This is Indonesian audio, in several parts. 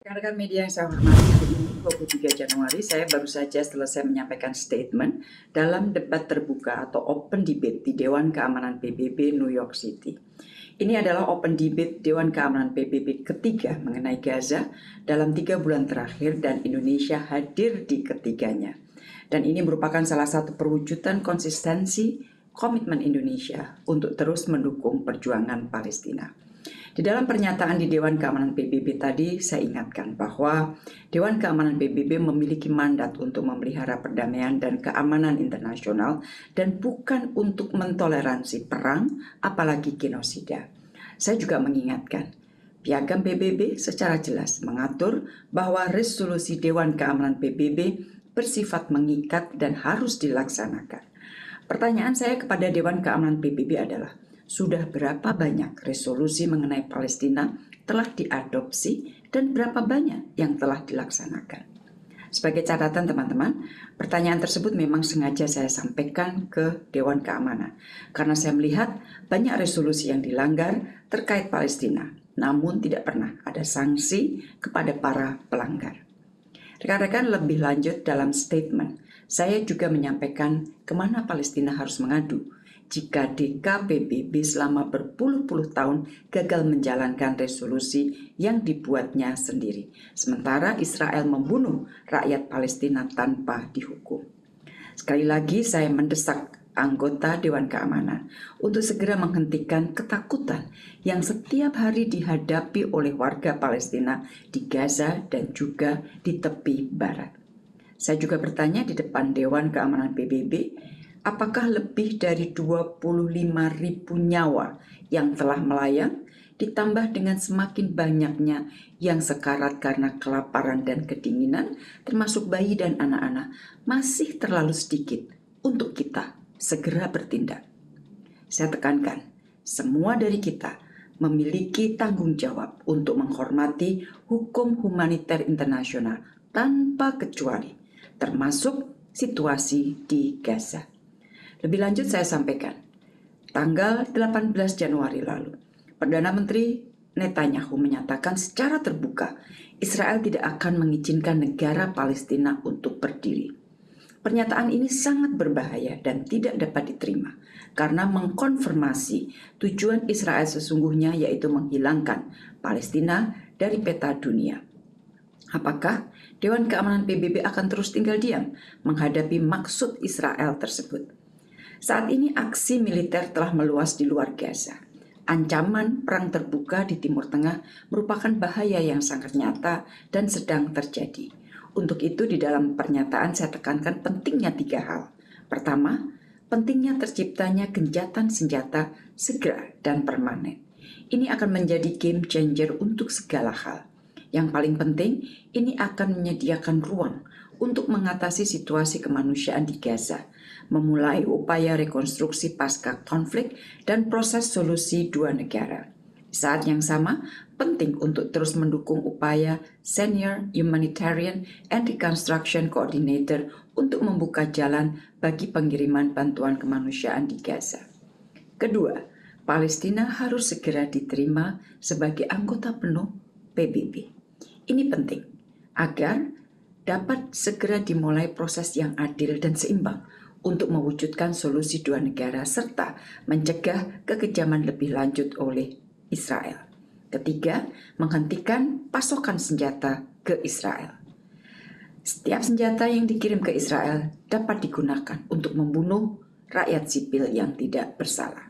Rekan-rekan media yang saya hormati, hari ini 23 Januari saya baru saja selesai menyampaikan statement dalam debat terbuka atau open debate di Dewan Keamanan PBB New York City. Ini adalah open debate Dewan Keamanan PBB ketiga mengenai Gaza dalam 3 bulan terakhir dan Indonesia hadir di ketiganya. Dan ini merupakan salah satu perwujudan konsistensi komitmen Indonesia untuk terus mendukung perjuangan Palestina. Di dalam pernyataan di Dewan Keamanan PBB tadi, saya ingatkan bahwa Dewan Keamanan PBB memiliki mandat untuk memelihara perdamaian dan keamanan internasional dan bukan untuk mentoleransi perang, apalagi genosida. Saya juga mengingatkan, Piagam PBB secara jelas mengatur bahwa resolusi Dewan Keamanan PBB bersifat mengikat dan harus dilaksanakan. Pertanyaan saya kepada Dewan Keamanan PBB adalah, sudah berapa banyak resolusi mengenai Palestina telah diadopsi dan berapa banyak yang telah dilaksanakan? Sebagai catatan teman-teman, pertanyaan tersebut memang sengaja saya sampaikan ke Dewan Keamanan karena saya melihat banyak resolusi yang dilanggar terkait Palestina, namun tidak pernah ada sanksi kepada para pelanggar. Rekan-rekan, lebih lanjut dalam statement, saya juga menyampaikan kemana Palestina harus mengadu jika DKPBB selama berpuluh-puluh tahun gagal menjalankan resolusi yang dibuatnya sendiri, sementara Israel membunuh rakyat Palestina tanpa dihukum. Sekali lagi saya mendesak anggota Dewan Keamanan untuk segera menghentikan ketakutan yang setiap hari dihadapi oleh warga Palestina di Gaza dan juga di tepi barat. Saya juga bertanya di depan Dewan Keamanan PBB, apakah lebih dari 25.000 nyawa yang telah melayang, ditambah dengan semakin banyaknya yang sekarat karena kelaparan dan kedinginan, termasuk bayi dan anak-anak, masih terlalu sedikit untuk kita segera bertindak. Saya tekankan, semua dari kita memiliki tanggung jawab untuk menghormati hukum humaniter internasional tanpa kecuali, termasuk situasi di Gaza. Lebih lanjut saya sampaikan, tanggal 18 Januari lalu, Perdana Menteri Netanyahu menyatakan secara terbuka Israel tidak akan mengizinkan negara Palestina untuk berdiri. Pernyataan ini sangat berbahaya dan tidak dapat diterima karena mengkonfirmasi tujuan Israel sesungguhnya, yaitu menghilangkan Palestina dari peta dunia. Apakah Dewan Keamanan PBB akan terus tinggal diam menghadapi maksud Israel tersebut? Saat ini aksi militer telah meluas di luar Gaza. Ancaman perang terbuka di Timur Tengah merupakan bahaya yang sangat nyata dan sedang terjadi. Untuk itu di dalam pernyataan saya tekankan pentingnya 3 hal. Pertama, pentingnya terciptanya gencatan senjata segera dan permanen. Ini akan menjadi game changer untuk segala hal. Yang paling penting, ini akan menyediakan ruang untuk mengatasi situasi kemanusiaan di Gaza, memulai upaya rekonstruksi pasca konflik dan proses solusi 2 negara. Saat yang sama, penting untuk terus mendukung upaya Senior Humanitarian and Reconstruction Coordinator untuk membuka jalan bagi pengiriman bantuan kemanusiaan di Gaza. Kedua, Palestina harus segera diterima sebagai anggota penuh PBB. Ini penting agar dapat segera dimulai proses yang adil dan seimbang untuk mewujudkan solusi 2 negara serta mencegah kekejaman lebih lanjut oleh Israel. Ketiga, menghentikan pasokan senjata ke Israel. Setiap senjata yang dikirim ke Israel dapat digunakan untuk membunuh rakyat sipil yang tidak bersalah.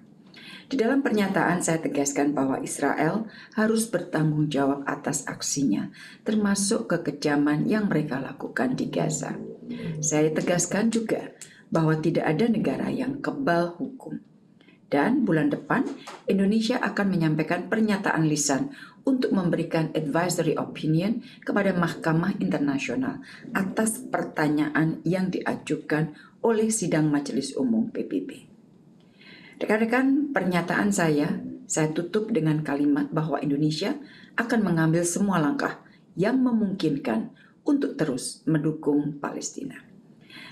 Di dalam pernyataan saya tegaskan bahwa Israel harus bertanggung jawab atas aksinya, termasuk kekejaman yang mereka lakukan di Gaza. Saya tegaskan juga bahwa tidak ada negara yang kebal hukum. Dan bulan depan, Indonesia akan menyampaikan pernyataan lisan untuk memberikan advisory opinion kepada Mahkamah Internasional atas pertanyaan yang diajukan oleh Sidang Majelis Umum PBB. Rekan-rekan, pernyataan saya tutup dengan kalimat bahwa Indonesia akan mengambil semua langkah yang memungkinkan untuk terus mendukung Palestina.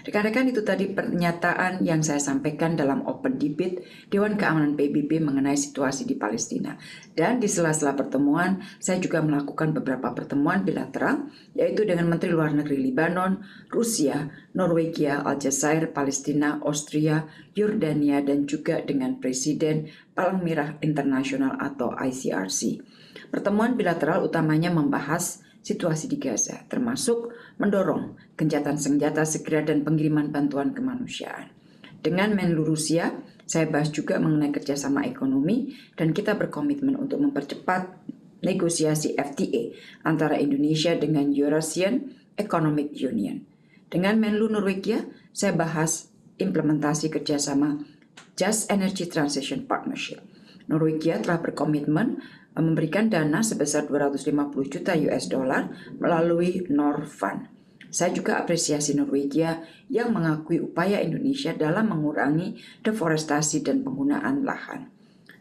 Rekan-rekan, itu tadi pernyataan yang saya sampaikan dalam Open Debate Dewan Keamanan PBB mengenai situasi di Palestina. Dan di sela-sela pertemuan, saya juga melakukan beberapa pertemuan bilateral, yaitu dengan Menteri Luar Negeri Lebanon, Rusia, Norwegia, Aljazair, Palestina, Austria, Yordania, dan juga dengan Presiden Palang Merah Internasional atau ICRC. Pertemuan bilateral utamanya membahas situasi di Gaza, termasuk mendorong gencatan senjata segera dan pengiriman bantuan kemanusiaan. Dengan Menlu Rusia, saya bahas juga mengenai kerjasama ekonomi dan kita berkomitmen untuk mempercepat negosiasi FTA antara Indonesia dengan Eurasian Economic Union. Dengan Menlu Norwegia, saya bahas implementasi kerjasama Just Energy Transition Partnership. Norwegia telah berkomitmen memberikan dana sebesar 250 juta US dollar melalui Norfund. Saya juga apresiasi Norwegia yang mengakui upaya Indonesia dalam mengurangi deforestasi dan penggunaan lahan.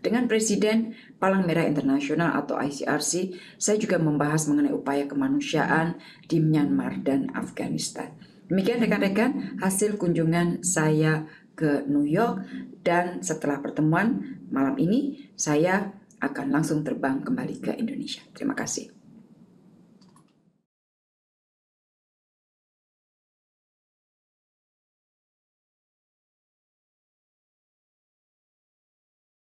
Dengan Presiden Palang Merah Internasional atau ICRC, saya juga membahas mengenai upaya kemanusiaan di Myanmar dan Afghanistan. Demikian rekan-rekan hasil kunjungan saya ke New York, dan setelah pertemuan malam ini saya akan langsung terbang kembali ke Indonesia. Terima kasih.